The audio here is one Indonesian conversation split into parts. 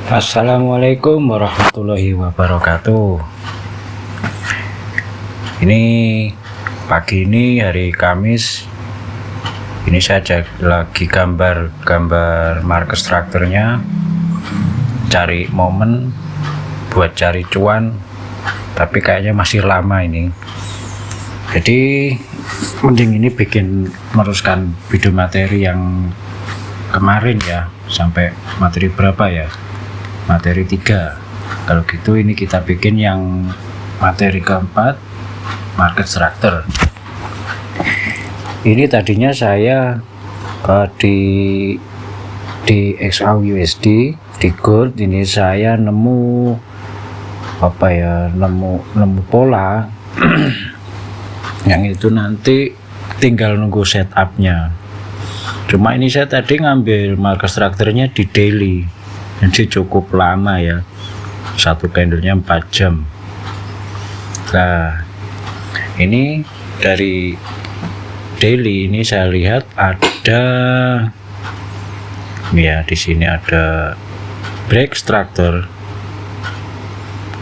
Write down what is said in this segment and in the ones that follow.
Assalamualaikum warahmatullahi wabarakatuh. Ini pagi ini hari Kamis. Ini saya lagi gambar marker strukturnya, cari momen buat cari cuan, tapi kayaknya masih lama ini. Jadi mending ini meneruskan video materi yang kemarin ya, sampai materi berapa ya? Materi 3. Kalau gitu ini kita bikin yang materi keempat, market structure. Ini tadinya saya di XAUUSD di gold ini saya nemu pola yang itu nanti tinggal nunggu setupnya. Cuma ini saya tadi ngambil market structure-nya di daily, jadi cukup lama ya, satu candlenya 4 jam. Nah ini dari daily ini saya lihat ada ya, di sini ada break structure.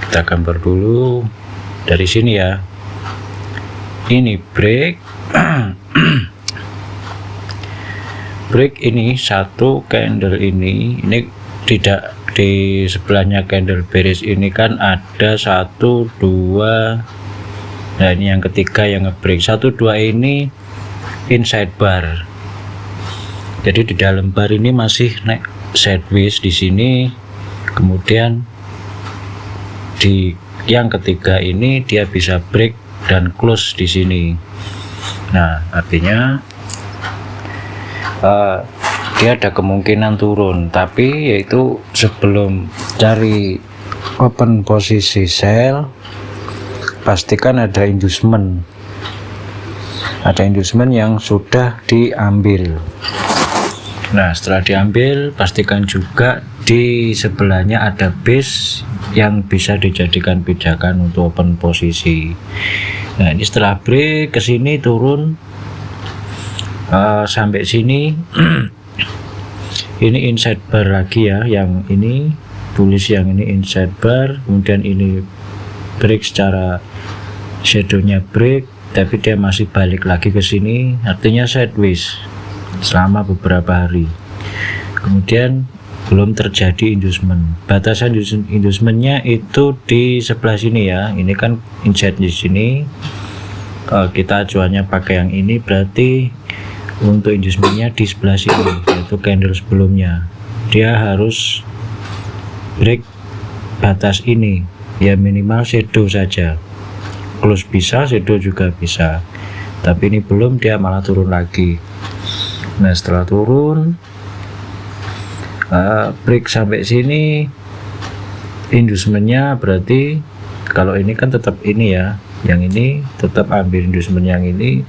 Kita gambar dulu dari sini ya. Ini break break ini satu candle ini tidak di sebelahnya candle bearish ini kan ada 1, 2. Nah ini yang ketiga yang ngebreak 1, 2 ini inside bar. Jadi di dalam bar ini masih naik sideways di sini. Kemudian di yang ketiga ini dia bisa break dan close di sini. Nah artinya dia ada kemungkinan turun, tapi yaitu sebelum cari open posisi sell pastikan ada inducement yang sudah diambil. Nah setelah diambil pastikan juga di sebelahnya ada base yang bisa dijadikan pijakan untuk open posisi. Nah ini setelah break ke sini turun sampai sini ini inside bar lagi ya, yang ini tulis yang ini inside bar, kemudian ini break secara shadownya break, tapi dia masih balik lagi ke sini, artinya sideways selama beberapa hari. Kemudian belum terjadi inducement. Batasan inducementnya itu di sebelah sini ya. Ini kan inside di sini. Kita acuannya pakai yang ini, berarti untuk inducementnya di sebelah sini, yaitu candle sebelumnya. Dia harus break batas ini ya, minimal shadow saja. Close bisa, shadow juga bisa, tapi ini belum, dia malah turun lagi. Nah setelah turun break sampai sini, inducementnya berarti kalau ini kan tetap ini ya, yang ini tetap ambil inducement yang ini.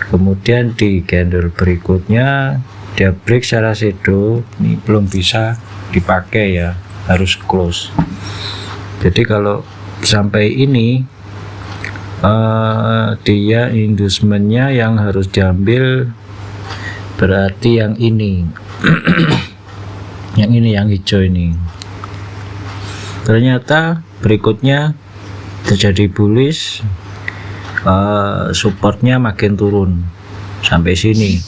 Kemudian di candle berikutnya dia break secara shadow, ini belum bisa dipakai ya, harus close. Jadi kalau sampai ini dia inducementnya yang harus diambil berarti yang ini yang ini, yang hijau ini. Ternyata berikutnya terjadi bullish, supportnya makin turun sampai sini.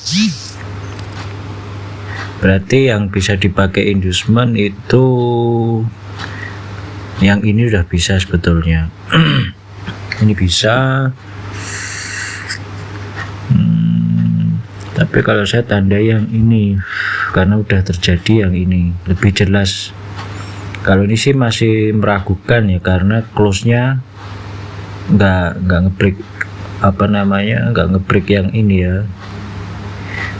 Berarti yang bisa dipakai inducement itu yang ini udah bisa sebetulnya. Ini bisa, tapi kalau saya tandai yang ini karena udah terjadi yang ini lebih jelas. Kalau ini sih masih meragukan ya, karena close nya nggak ngebreak nggak ngebreak yang ini ya.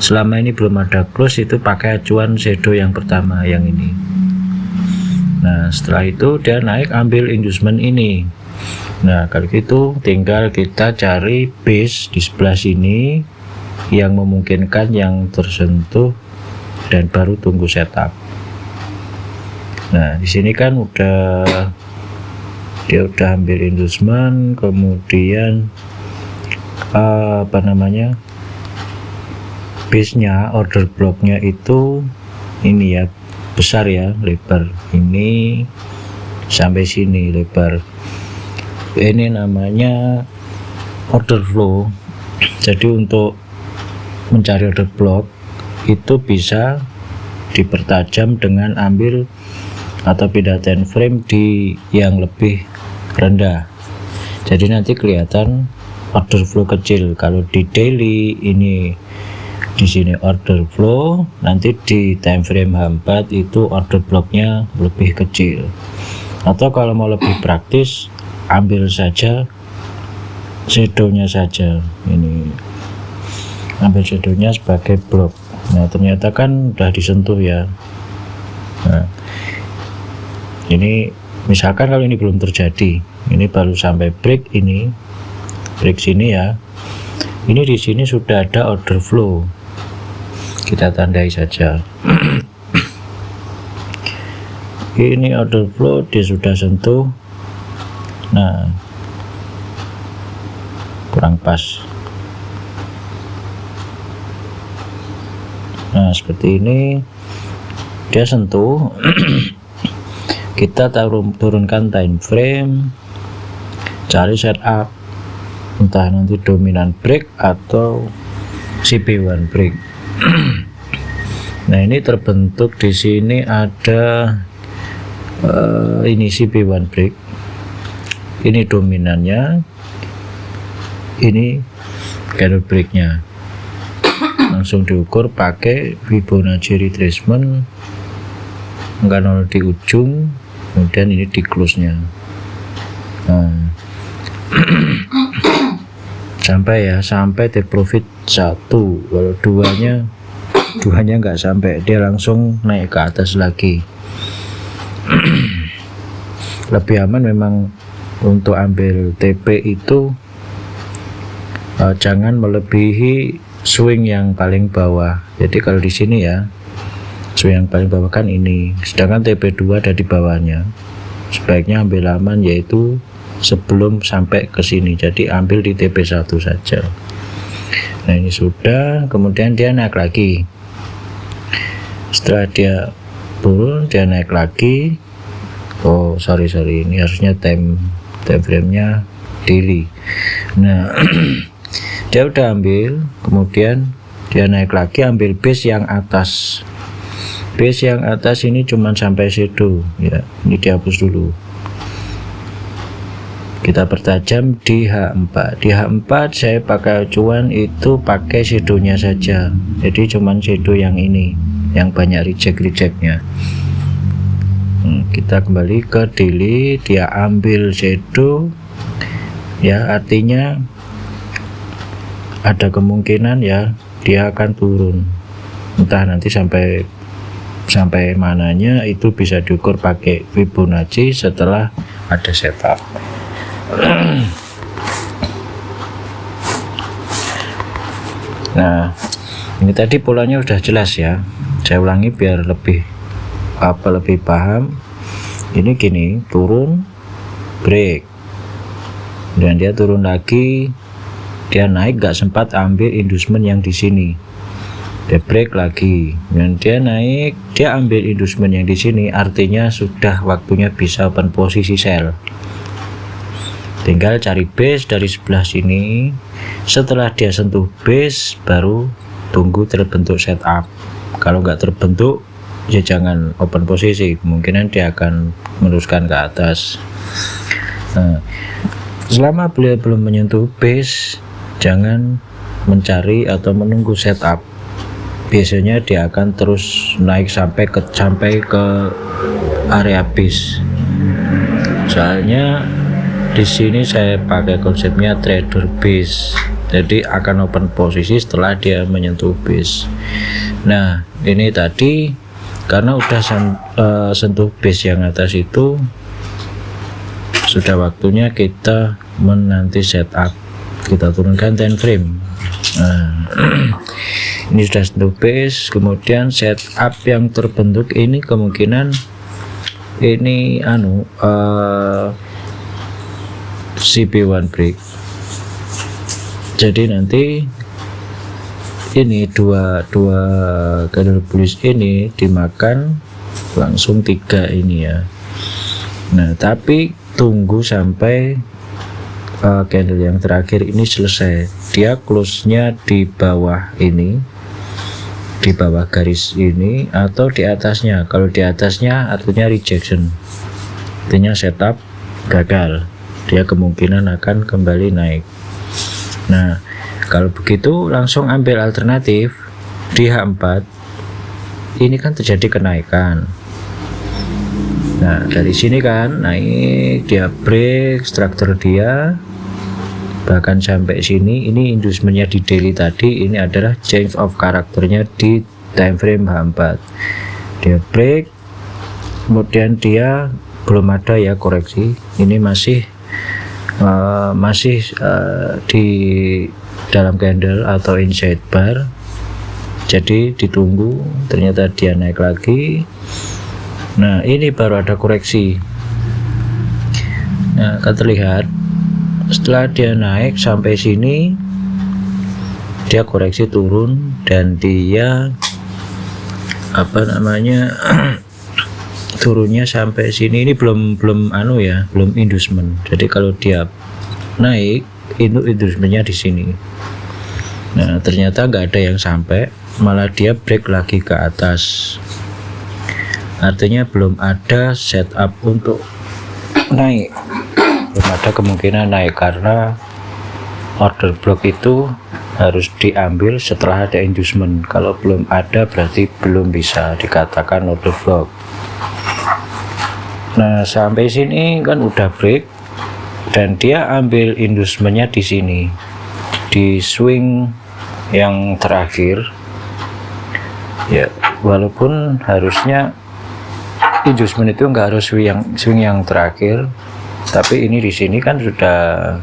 Selama ini belum ada close, itu pakai acuan shadow yang pertama yang ini. Nah setelah itu dia naik ambil inducement ini. Nah kalau gitu tinggal kita cari base di sebelah sini yang memungkinkan, yang tersentuh, dan baru tunggu setup. Nah di sini kan dia udah ambil inducement, kemudian base nya, order blocknya itu ini ya, besar ya, lebar ini sampai sini lebar. Ini namanya order flow. Jadi untuk mencari order block itu bisa dipertajam dengan ambil atau pindah time frame di yang lebih rendah. Jadi nanti kelihatan order flow kecil. Kalau di daily ini di sini order flow, nanti di time frame H4 itu order blocknya lebih kecil. Atau kalau mau lebih praktis, ambil saja shadownya saja, ini ambil shadownya sebagai blok. Nah ternyata kan udah disentuh ya. Nah ini misalkan kalau ini belum terjadi, ini baru sampai break, ini break sini ya, ini di sini sudah ada order flow, kita tandai saja. Ini order flow dia sudah sentuh. Nah kurang pas. Nah seperti ini dia sentuh. Kita turunkan time frame, cari setup, entah nanti dominan break atau CP1 break. Nah ini terbentuk di sini ada ini CP1 break, ini dominannya, ini candle breaknya. Langsung diukur pakai Fibonacci retracement, angka 0 di ujung, kemudian ini di close nya. Nah, sampai take profit 1. Kalau duanya nggak sampai, dia langsung naik ke atas lagi. Lebih aman memang untuk ambil TP itu jangan melebihi swing yang paling bawah. Jadi kalau di sini ya, swing yang paling bawah kan ini, sedangkan TP2 ada di bawahnya. Sebaiknya ambil aman yaitu sebelum sampai ke sini, jadi ambil di TP1 saja. Nah ini sudah, kemudian dia naik lagi. Setelah dia turun, dia naik lagi. Oh sorry, ini harusnya time frame nya daily. Nah dia udah ambil, kemudian dia naik lagi, ambil base yang atas. Base yang atas ini cuman sampai shadow ya, ini dihapus dulu. Kita pertajam di H4. Di H4 saya pakai acuan itu pakai shadownya saja, jadi cuman shadow yang ini yang banyak rejectnya. Kita kembali ke daily, dia ambil shadow ya, artinya ada kemungkinan ya dia akan turun, entah nanti sampai mananya itu bisa diukur pakai Fibonacci setelah ada setup. Nah ini tadi polanya udah jelas ya, saya ulangi biar lebih paham. Ini gini, turun, break, dan dia turun lagi, dia naik, gak sempat ambil inducement yang di sini, dia break lagi, dan dia naik, dia ambil inducement yang di sini, artinya sudah waktunya bisa open posisi sell. Tinggal cari base dari sebelah sini. Setelah dia sentuh base baru tunggu terbentuk setup. Kalau nggak terbentuk ya jangan open posisi, kemungkinan dia akan meneruskan ke atas. Nah, selama beliau belum menyentuh base, jangan mencari atau menunggu setup. Biasanya dia akan terus naik sampai ke area base. Soalnya di sini saya pakai konsepnya trader base, jadi akan open posisi setelah dia menyentuh base. Nah ini tadi karena udah sentuh base yang atas itu, sudah waktunya kita menanti setup. Kita turunkan time frame. Nah, ini sudah sentuh base, kemudian setup yang terbentuk ini kemungkinan ini CP1 break. Jadi nanti ini dua candle bullish ini dimakan langsung 3 ini ya. Nah tapi tunggu sampai candle yang terakhir ini selesai. Dia close nya di bawah ini, di bawah garis ini atau di atasnya. Kalau di atasnya artinya rejection, artinya setup gagal, dia kemungkinan akan kembali naik. Nah kalau begitu langsung ambil alternatif di H4. Ini kan terjadi kenaikan. Nah dari sini kan naik, dia break struktur dia bahkan sampai sini. Ini inducementnya di daily tadi, ini adalah change of karakternya di time frame H4. Dia break, kemudian dia belum ada ya koreksi, ini masih di dalam candle atau inside bar, jadi ditunggu. Ternyata dia naik lagi. Nah ini baru ada koreksi. Nah akan terlihat setelah dia naik sampai sini, dia koreksi turun dan dia turunnya sampai sini. Ini belum belum inducement. Jadi kalau dia naik itu inducementnya di sini. Nah ternyata nggak ada yang sampai, malah dia break lagi ke atas. Artinya belum ada setup untuk naik, belum ada kemungkinan naik, karena order block itu harus diambil setelah ada inducement. Kalau belum ada berarti belum bisa dikatakan order block. Nah sampai sini kan udah break dan dia ambil inducementnya di sini, di swing yang terakhir ya. Walaupun harusnya inducement itu enggak harus swing yang terakhir, tapi ini di sini kan sudah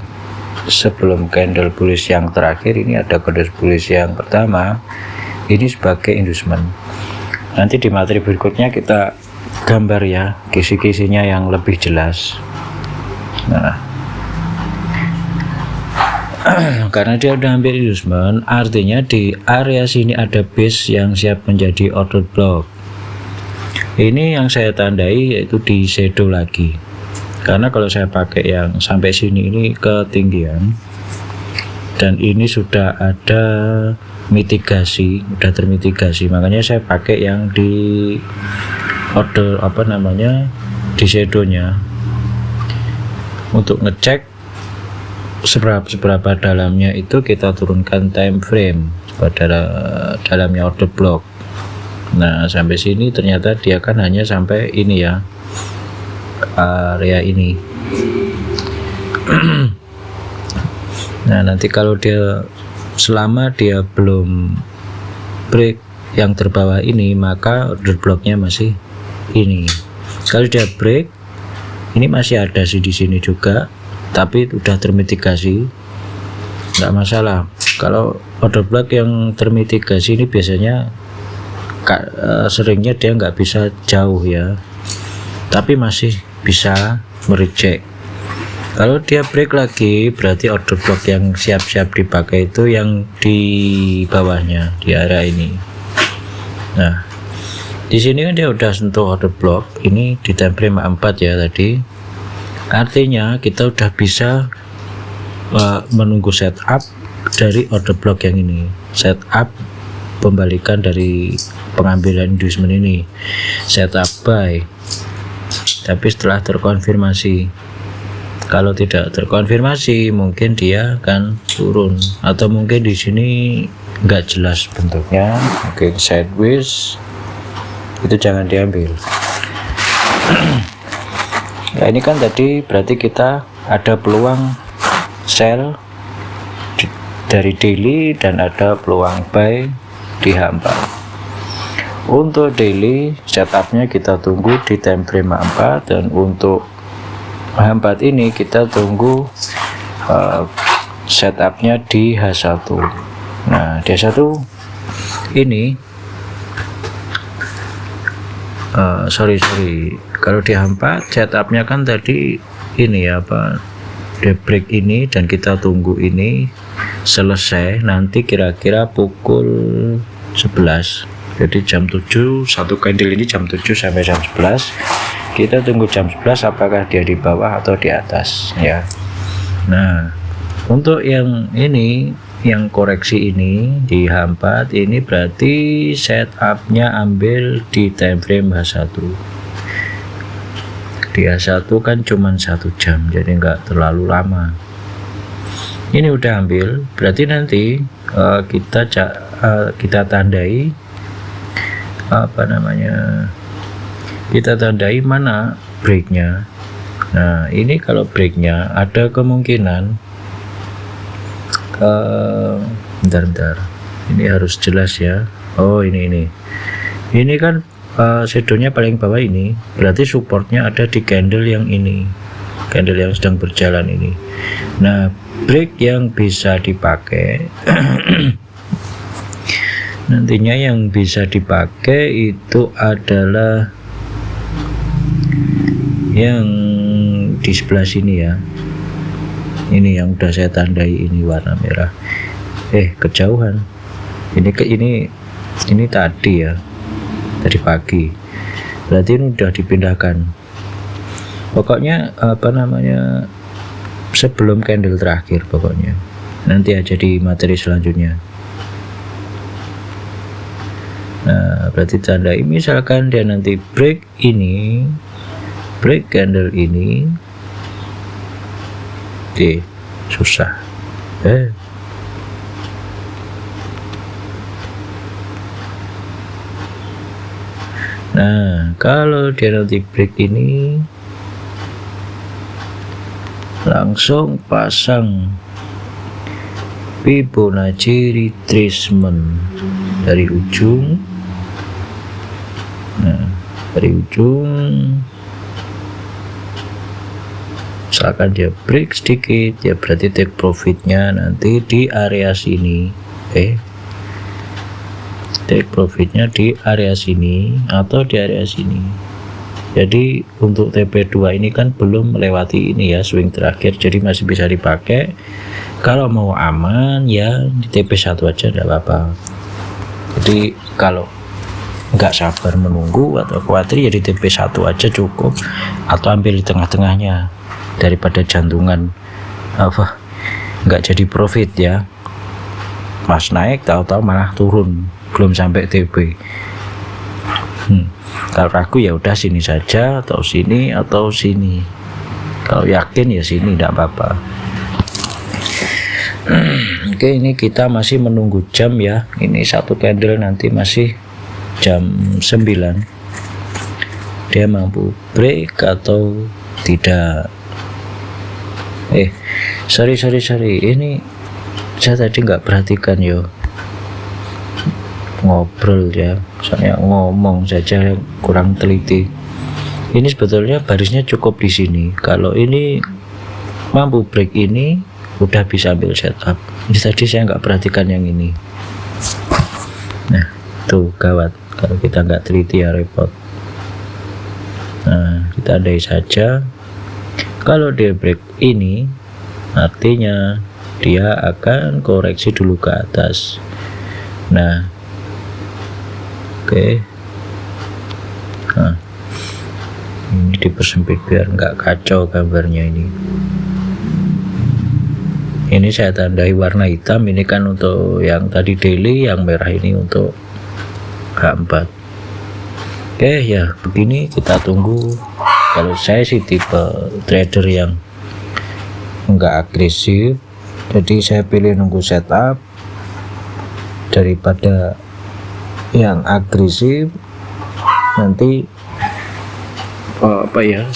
sebelum candle bullish yang terakhir. Ini ada candle bullish yang pertama, ini sebagai inducement. Nanti di materi berikutnya kita gambar ya kisi-kisinya yang lebih jelas. Nah karena dia udah ambil inducement, artinya di area sini ada base yang siap menjadi order block. Ini yang saya tandai yaitu di shadow lagi, karena kalau saya pakai yang sampai sini ini ketinggian dan ini sudah ada mitigasi, sudah termitigasi, makanya saya pakai yang di order di shadownya untuk ngecek seberapa dalamnya. Itu kita turunkan time frame pada dalamnya order block. Nah sampai sini ternyata dia kan hanya sampai ini ya, area ini. Nah nanti kalau dia selama dia belum break yang terbawah ini, maka order blocknya masih ini. Kalau dia break, ini masih ada sih di sini juga, tapi udah termitigasi, nggak masalah. Kalau order block yang termitigasi ini biasanya seringnya dia nggak bisa jauh ya, tapi masih bisa mereject. Kalau dia break lagi, berarti order block yang siap-siap dipakai itu yang di bawahnya, di area ini. Nah di sini kan dia udah sentuh order block ini di time frame 4 ya tadi. Artinya kita udah bisa menunggu setup dari order block yang ini, setup pembalikan dari pengambilan inducement ini, setup buy. Tapi setelah terkonfirmasi, kalau tidak terkonfirmasi mungkin dia akan turun, atau mungkin di sini nggak jelas bentuknya, mungkin sideways, itu jangan diambil. Ya ini kan tadi berarti kita ada peluang sell dari daily dan ada peluang buy di H4. Untuk daily setupnya kita tunggu di time frame H4, dan untuk H4 ini kita tunggu setupnya di H1. Nah di H1 ini sorry kalau di H4 setupnya kan tadi ini ya, dia break ini dan kita tunggu ini selesai nanti kira-kira pukul 11 Jadi jam 7 satu candle ini jam 7 sampai jam 11. Kita tunggu jam 11 apakah dia di bawah atau di atas ya. Nah, untuk yang ini, yang koreksi ini di H4 ini berarti setupnya ambil di time frame H1. Di H1 kan cuma 1 jam, jadi nggak terlalu lama. Ini udah ambil, berarti nanti kita tandai apa namanya, kita tandai mana breaknya. Nah, ini kalau breaknya ada kemungkinan bentar, ini harus jelas ya. Oh, ini kan shadownya paling bawah ini, berarti supportnya ada di candle yang ini, candle yang sedang berjalan ini. Nah, break yang bisa dipakai nantinya yang bisa dipakai itu adalah yang di sebelah sini ya. Ini yang udah saya tandai, ini warna merah. Kejauhan. Ini tadi ya, tadi pagi. Berarti ini udah dipindahkan. Pokoknya apa namanya, sebelum candle terakhir pokoknya. Nanti aja di materi selanjutnya. Nah, berarti tandai misalkan dia nanti break ini, break candle ini, susah. Nah, kalau dia nanti break ini, langsung pasang Fibonacci retracement dari ujung. Nah, dari ujung, misalkan dia break sedikit ya, berarti take profitnya nanti di area sini. Take profitnya di area sini atau di area sini. Jadi untuk TP2 ini kan belum melewati ini ya, swing terakhir, jadi masih bisa dipakai. Kalau mau aman ya di TP1 aja, tidak apa-apa. Jadi kalau nggak sabar menunggu atau khawatir ya di TP1 aja cukup, atau ambil di tengah-tengahnya daripada jantungan nggak jadi profit ya. Pas naik tahu-tahu malah turun, belum sampai TP. Kalau ragu ya udah sini saja, atau sini atau sini. Kalau yakin ya sini, tidak apa-apa. Oke, ini kita masih menunggu jam ya. Ini satu candle nanti masih jam 9. Dia mampu break atau tidak. Sorry. Ini saya tadi nggak perhatikan yo. Ngobrol ya, soalnya ngomong saja kurang teliti. Ini sebetulnya barisnya cukup di sini. Kalau ini mampu break ini, udah bisa ambil setup. Ini tadi saya nggak perhatikan yang ini. Nah, tuh gawat. Kalau kita nggak teliti ya repot. Nah, kita andai saja. Kalau dia break ini, artinya dia akan koreksi dulu ke atas. Nah, oke. Nah, ini dipersempit biar nggak kacau gambarnya ini. Ini saya tandai warna hitam, ini kan untuk yang tadi daily, yang merah ini untuk H4. Oke ya, begini kita tunggu. Kalau saya sih tipe trader yang nggak agresif, jadi saya pilih nunggu setup daripada yang agresif nanti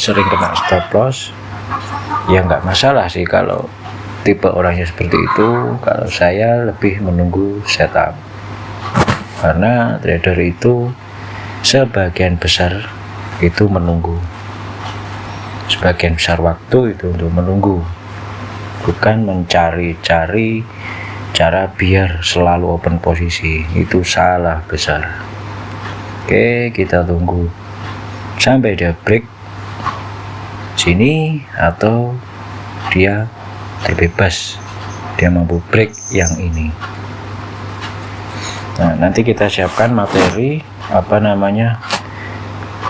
sering kena stop loss. Ya nggak masalah sih kalau tipe orangnya seperti itu. Kalau saya lebih menunggu setup, karena trader itu sebagian besar itu menunggu, sebagian besar waktu itu untuk menunggu, bukan mencari-cari cara biar selalu open posisi. Itu salah besar. Oke, kita tunggu sampai dia break sini atau dia terbebas, dia mampu break yang ini. Nah, nanti kita siapkan materi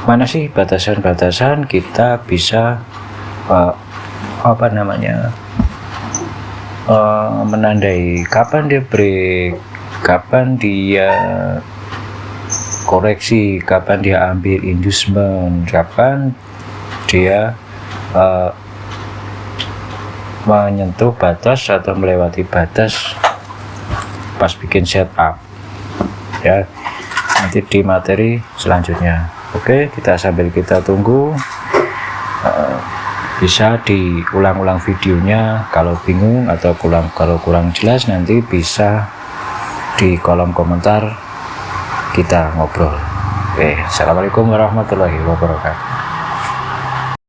mana sih batasan-batasan kita bisa menandai kapan dia break, kapan dia koreksi, kapan dia ambil inducement, kapan dia menyentuh batas atau melewati batas pas bikin setup ya, nanti di materi selanjutnya. Oke, sambil kita tunggu, bisa diulang-ulang videonya. Kalau bingung atau kalau kurang jelas, nanti bisa di kolom komentar kita ngobrol. Oke, assalamualaikum warahmatullahi wabarakatuh.